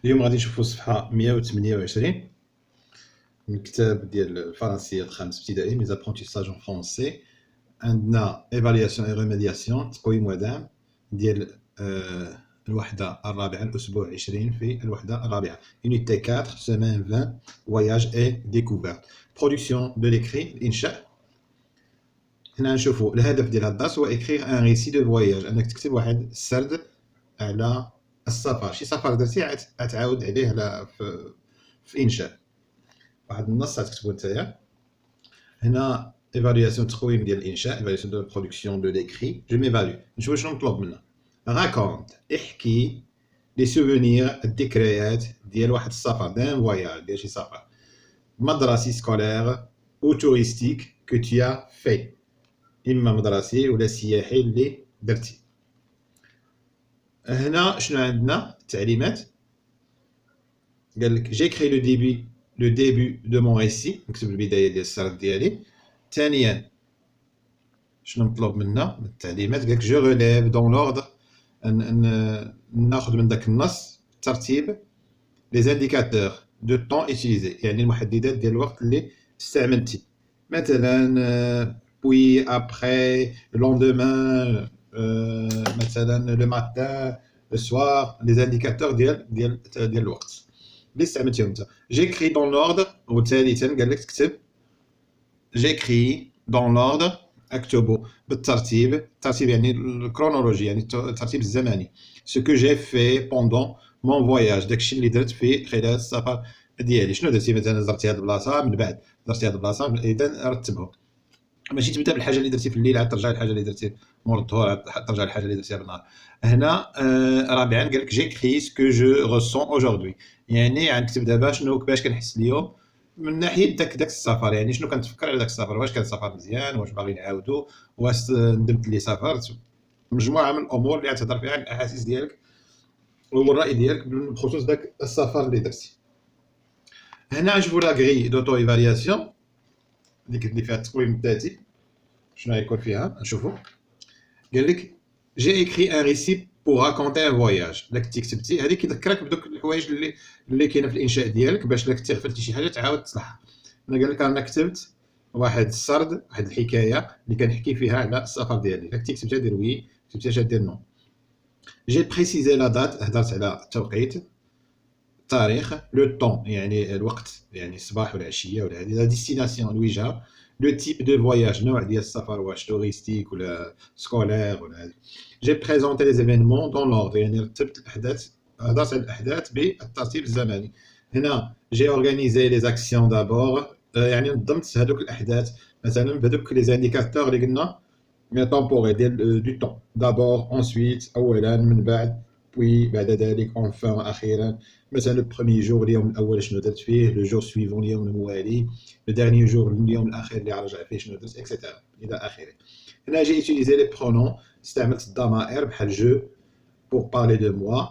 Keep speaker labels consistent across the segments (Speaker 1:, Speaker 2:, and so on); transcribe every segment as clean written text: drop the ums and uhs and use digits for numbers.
Speaker 1: اليوم غادي نشوفوا الصفحة 128 من كتاب ديال الفرنسية الخامس ابتدائي ميز ابرونتيساج اون فرونسي. عندنا ايفالياسيون اي ريميدياسيون تقويم ودعم ديال الوحدة الرابعة الأسبوع 20 في الوحدة الرابعة Unité 4 semaine 20 voyage et découverte production de l'écrit الإنشاء. هنا نشوفوا الهدف ديال هاد الدرس هو écrire un récit de voyage أنك تكتب واحد السرد على السفر شي سفر درتي غتعاود عليه على في إنشاء واحد النص غتكتبو نتايا. هنا ايفالياسيون تقويم ديال الانشاء ايفالياسيون دو برودكسيون دو ليكري جو ميفالو نشوف شنو مطلوب منا. راكونت احكي لي سوفونير الذكريات ديال واحد السفر دان فواياج ديال شي سفر مدرسي سكولير او توريستيك كو تي في اما مدرسي ولا سياحي اللي درتي. هنا شنو عندنا التعليمات قال لك جيكري لو ديبي دو مون ريسي نكتب البدايه ديال السرد ديالي. ثانيا شنو مطلوب منا من التعليمات قالك جو ريليف دون لوردر ناخذ من داك النص الترتيب لي زانديكاتور دو طون اوتيليزي يعني المحددات ديال الوقت اللي استعملتي مثلا بوي ابري لوندومان مثلا لو ماتان لو سوار لي زانديكاتور ديال الوقت اللي استعملتيهم انت. جيكري دون لوردر وثالثا قال لك تكتب جيكري دون لوردر اكتبوا بالترتيب الترتيب يعني الكرونولوجي يعني الترتيب الزمني سو كو جي في بوندون مون فواياج داكشي اللي درت في خلال السفر ديالي. شنو درتي مثلا زرتي هاد البلاصه من بعد درتي هاد البلاصه اذا رتبهم ماشي تبدا بالحاجه اللي درتي في الليل عاد ترجع للحاجه اللي درتي مور الظهر عاد ترجع للحاجه اللي درتيها بالنهار. هنا رابعا قال لك جيكري سكو جو ريسون اوجوردي يعني غنكتب دابا شنو كيفاش كنحس اليوم من ناحيه داك السفر يعني شنو كنتفكر على داك السفر واش كان سفر مزيان واش باغي نعاودو واش ندمت اللي سافرت مجموعه من الامور اللي غتهضر فيها عن الاحاسيس ديالك والراي ديالك بخصوص داك السفر اللي درتي. هنا نشوفوا لا غري دوتو ايفالياسيون اللي فيها التقويم الذاتي شنو غيكون فيها نشوفوا. قال لك جي ايكري ان ريسي بور راكونتي ان فواياج الا كنتي كتبتي هذه كيذكرك بدوك الحوايج اللي كاينه في الانشاء ديالك باش الا كنتي غفلتي شي حاجه تعاود تصلحها. انا قال لك انا كتبت واحد السرد واحد الحكايه اللي كنحكي فيها على السفر ديالي الا كنتي كتبتها دير وي كتبتها دير نو. جي بريسيزي لا دات هضرت على التوقيت التاريخ لو طون يعني الوقت يعني الصباح ولا العشيه ولا هذه لا ديستيناسيون الوجهه لو تيب دو فواياج نوع ديال السفر واش توريستيك ولا سكولير ولا هذه. جي بريزونتي لي زيفينمون دون لوردر يعني رتبت الاحداث هضرت على الاحداث بالترتيب الزمني. هنا جي اورغانيزي لي زاكسيون دابور يعني نظمت هذوك الاحداث مثلا بهذوك لي زانديكاتور اللي قلنا طومبوري ديال دو طون دابور انسويت اولا من بعد بوي بعد ذلك اونفان اخيرا مثلا لو بروميي جور اليوم الاول شنو درت فيه لو جور سويفون اليوم الموالي لو ديرني جور اليوم الاخير اللي رجع فيه شنو درت اكسيتيرا الى اخره. هنا جي اوتيليزي لي برونون استعملت الضمائر بحال جو بور بارلي دو موا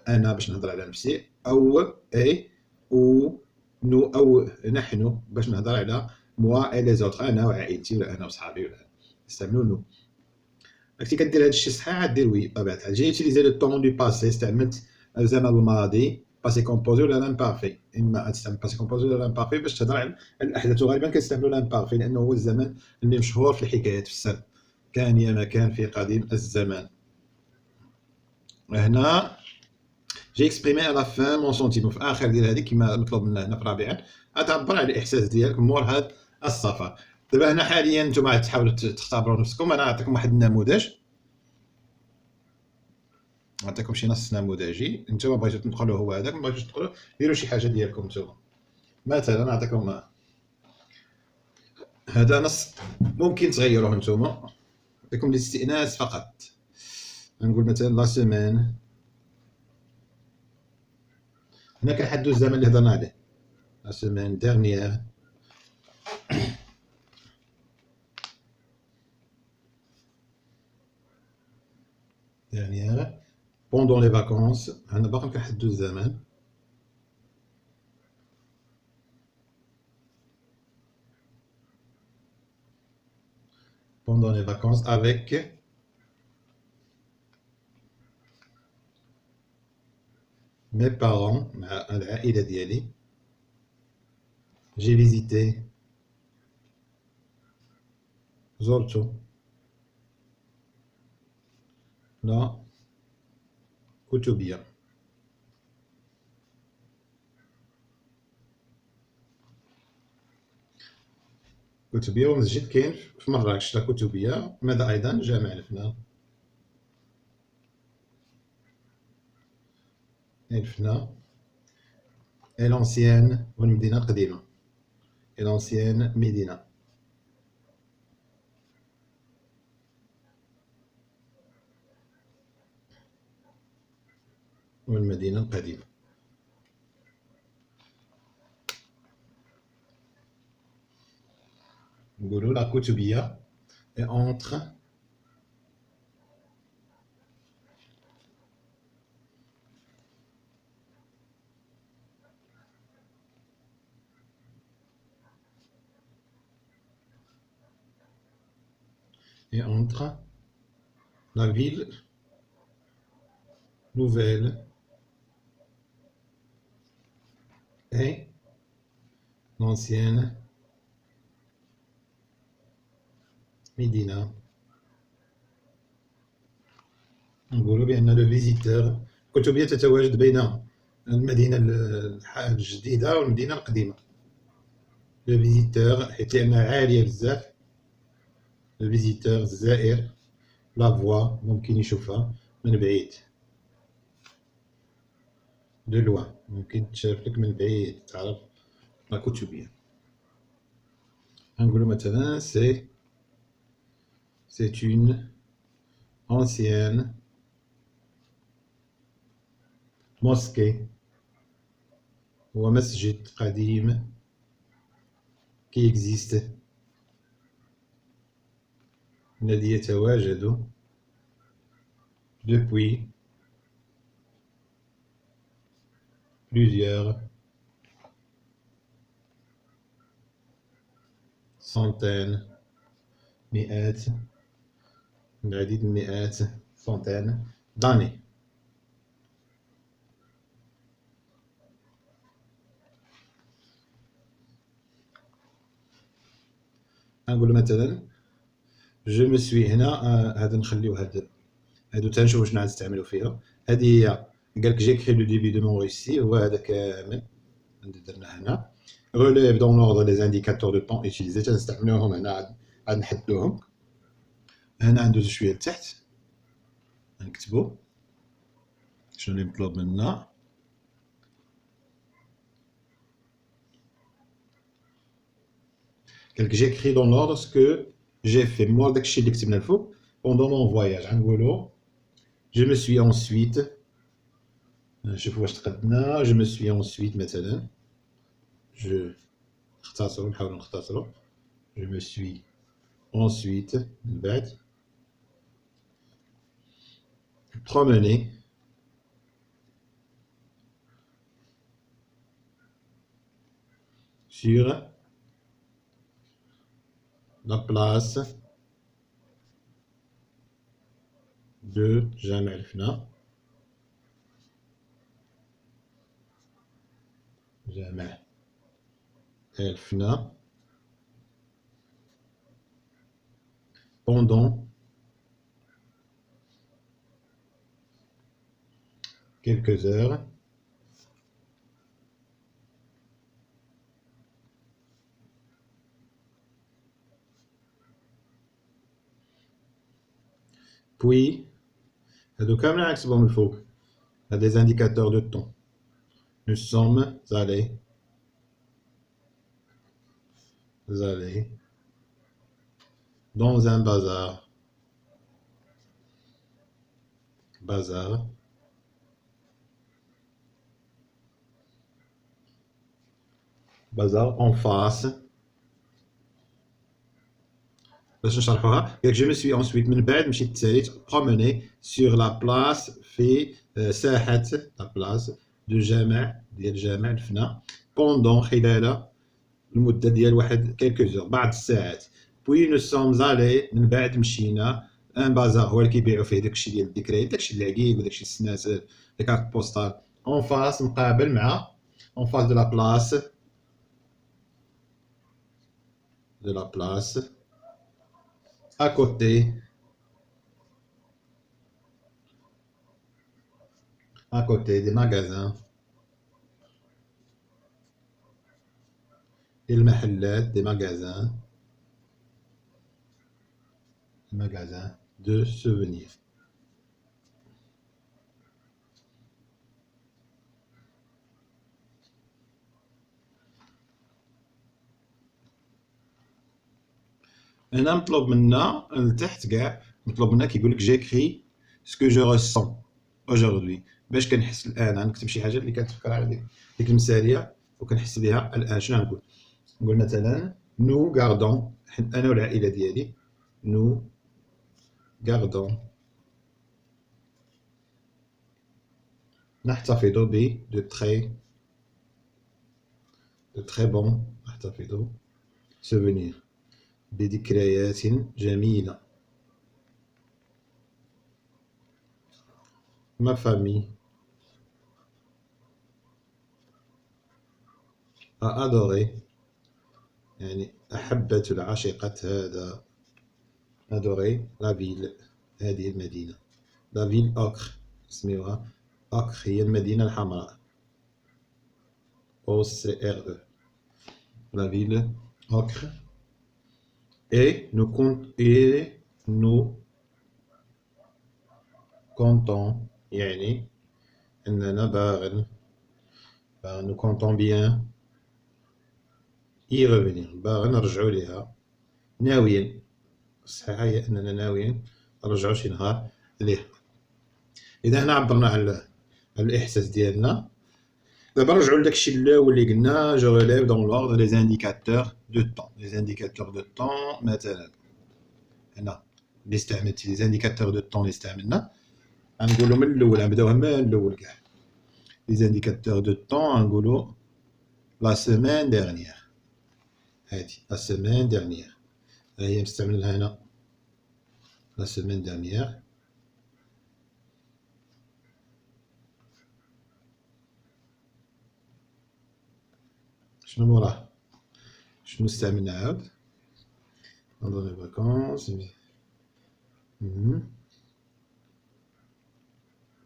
Speaker 1: انا باش نهضر على نفسي او اي او نو او نحن باش نهضر على موا اي لي زوتر انا وعائلتي ولا انا وصحابي ولا استعملوا نو. كنتي كدير هادشي صحيح غدير وي بطبيعه الحال. جي اوتيليزي لو طون دو باسي استعملت الزمن الماضي باسي كومبوزي ولا لامبارفي اما تستعمل باسي كومبوزي ولا لامبارفي باش تهضر على الاحداث وغالبا كنستعملوا لامبارفي لانه هو الزمن اللي مشهور في الحكايات في السرد كان يا ما كان في قديم الزمان. هنا جي اكسبريمي على فان مون سونتيمون في اخر ديال هذه كما مطلوب منا هنا في رابعا غتعبر على الاحساس ديالك مور هذا السفر. دابا هنا حاليا نتوما تحاولوا تختبروا نفسكم. انا نعطيكم واحد النموذج نعطيكم شي نص نموذجي نتوما بغيتو تنقلوا هو هذاك ما بغيتوش تنقلوا ديروا شي حاجه ديالكم نتوما. مثلا نعطيكم هذا نص ممكن تغيروه نتوما نعطيكم الاستئناس فقط. نقول مثلا لا سيمين هنا كنحددوا الزمن اللي هضرنا عليه لا سيمين ديرنيير بوندون لي فاكونس هنا باقي كنحددوا الزمن. pendant les vacances avec mes parents مع العائلة ديالي. J'ai visité زرت لا كتبية. كتبية ومسجد كاين في مراكش لا كتبية. ماذا أيضا؟ جامع الفنا. الفنا et l'ancienne والمدينة القديمة et l'ancienne مدينة. والمدينة القديمة. نقولوا لا كتبية et entre la ville nouvelle et l'ancienne مدينة. نقولوا بأن لو فيزيتور كتبية تتواجد بين المدينة الجديدة والمدينة القديمة. لو فيزيتور حيت لأنها عالية بزاف. لو فيزيتور الزائر لا فوا ممكن يشوفها من بعيد. دو لوان ممكن تشاف لك من بعيد تعرف لا كتبية. نقولوا مثلا c'est une ancienne mosquée هو مسجد قديم qui existe الذي يتواجد depuis plusieurs centaines مئات العديد من المئات centaines d'années. نقول مثلا جو مو سوي هنا. هذا نخليو هادو تنشوفو شنو غنستعملو فيها. هادي هي قالك جي كري لو ديبي دو مون ريسي هو هذا كامل درنا هنا. relève dans l'ordre les indicateurs de temps utilisés تنستعملوهم هنا عاد نحدوهم. هنا ندوزو شويه لتحت نكتبو شنو اللي مطلوب منا. قالك جي كري dans l'ordre ce que j'ai fait. moi داكشي اللي كتبنا الفوق pendant mon voyage. غنقولو je me suis ensuite. نشوفو واش تقدنا. je me suis ensuite مثلا je نختصرو نحاولو نختصرو. je me suis ensuite من بعد promener sur la place de جامع الفنا. جامع الفنا pendant quelques heures puis هادو كاملين غنكتبهم الفوق. هاد des indicateurs de temps. nous sommes allés dans un bazar en face. باش نشرحوها قالك جو مو سوي انسويت من بعد مشيت تساليت promener sur la place في ساحة لا بلاص دو جامع ديال جامع الفنا pendant خلال المدة ديال واحد كيلكو زور بعض الساعات. بوي نو سومز الي من بعد مشينا ان بازار هو اللي كيبيعوا فيه داكشي ديال الذكريات داكشي العقيق وداكشي السناسل لي كارت بوستال اون فاس مقابل مع اون فاس دو لا بلاس à côté des magasins المحلات des magasins de souvenirs. هنا مطلوب منا لتحت كاع مطلوب منا كيقول لك جيكري سكو جو ريسون اجوردي باش كنحس الان غنكتب شي حاجه اللي كتفكر على ديك المثاليه وكنحس بها الان. شنو نقول؟ نقول مثلا نو غاردون انا والعائله ديالي نو غاردون نحتفظ ب دو تري بون نحتفظ سوفونير بذكريات جميلة. ما famille a adoré يعني أحبت العاشقة هذا adoré la ville هذه المدينة la ville أكر اسمها أكر هي المدينة الحمراء OCRE la ville أكر et nous comptons يعني أننا باغن nous comptons bien y revenir باغن نرجعوا ليها ناويين الصحيحة هي أننا ناويين نرجعوا شي نهار ليها. إذا هنا عبرنا على الإحساس ديالنا. دابا نرجعوا لداكشي الأول اللي قلنا جو ريليف دون لوردر لي زانديكاتور دو طون. لي زانديكاتور دو طون مثلا هنا اللي استعملت لي زانديكاتور دو طون اللي استعملنا غنقولو من الأول غنبداوها من الأول كاع. لي زانديكاتور دو طون غنقولو لا سيمين ديرنيير هادي لا سيمين ديرنيير ها هي مستعملها هنا لا سيمين ديرنيير. شنو موراه شنو استعملنا عاود pendant les vacances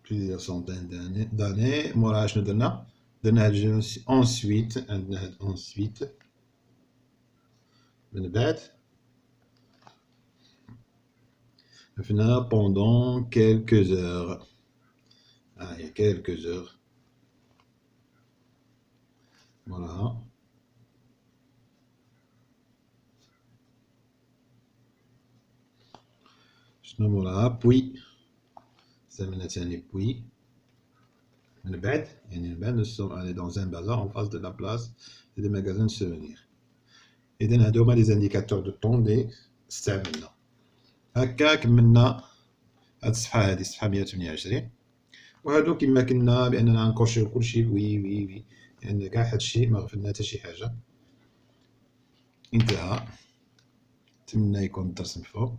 Speaker 1: plusieurs centaines d'années. موراه شنو درنا هاد ensuite عندنا هاد ensuite من بعد فينا pendant quelques heures هي quelques heures voilà. شنو موراها بوي استعملنا تاني بوي من بعد يعني من بعد nous sommes allés dans un bazar en face de la place des magasins de souvenirs. إذا هادو هما لي زانديكاتور دو طون لي استعملنا. هكا كملنا هاد الصفحة هادي الصفحة 128 وهادو كما كنا بأننا غنكوشيو كلشي وي لأن كاع هادشي مغفلنا حتى شي حاجة. انتهى. نتمنى يكون الدرس مفهوم.